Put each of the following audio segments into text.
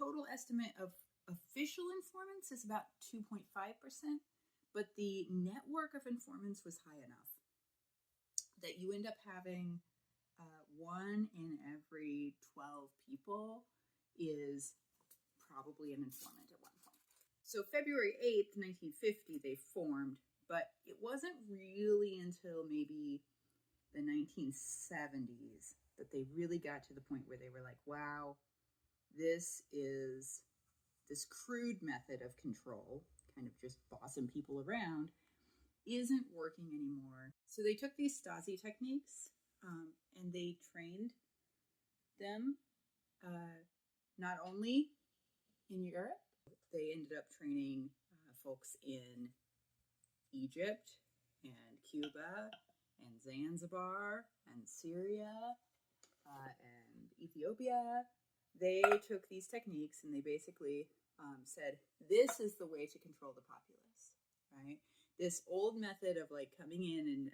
total estimate of official informants is about 2.5%, but the network of informants was high enough that you end up having 1 in every 12 people is probably an informant at one point. So February 8th, 1950, they formed, but it wasn't really until maybe the 1970s that they really got to the point where they were like, wow, this crude method of control, kind of just bossing people around, isn't working anymore. So they took these Stasi techniques and they trained them not only in Europe, they ended up training folks in Egypt and Cuba and Zanzibar and Syria and Ethiopia. They took these techniques and they basically said, this is the way to control the populace, right? This old method of like coming in and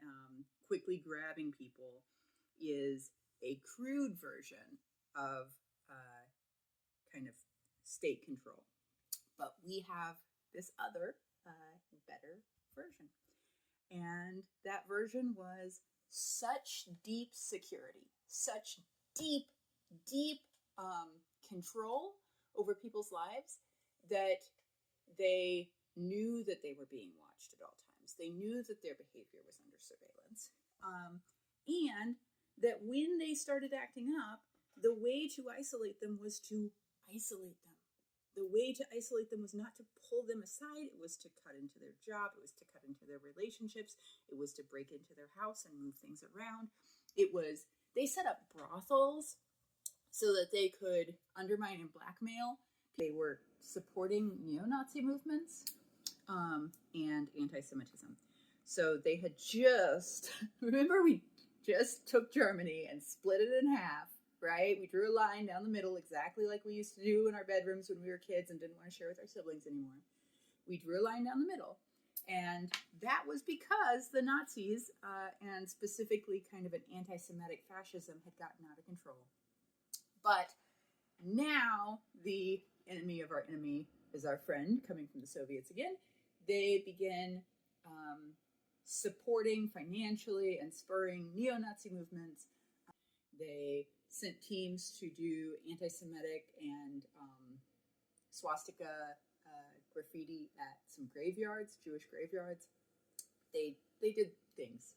quickly grabbing people is a crude version of kind of state control. But we have this other better version. And that version was such deep security, such deep control over people's lives that they knew that they were being watched at all times. They knew that their behavior was under surveillance. And that when they started acting up, the way to isolate them was to isolate them. The way to isolate them was not to pull them aside. It was to cut into their job. It was to cut into their relationships. It was to break into their house and move things around. They set up brothels so that they could undermine and blackmail. They were supporting neo-Nazi movements and anti-Semitism. So they had remember we just took Germany and split it in half, right? We drew a line down the middle exactly like we used to do in our bedrooms when we were kids and didn't want to share with our siblings anymore. We drew a line down the middle. And that was because the Nazis, and specifically kind of an anti-Semitic fascism, had gotten out of control. But now the enemy of our enemy is our friend, coming from the Soviets again. They begin supporting financially and spurring neo-Nazi movements. They sent teams to do anti-Semitic and swastika graffiti at some graveyards, Jewish graveyards. They did things.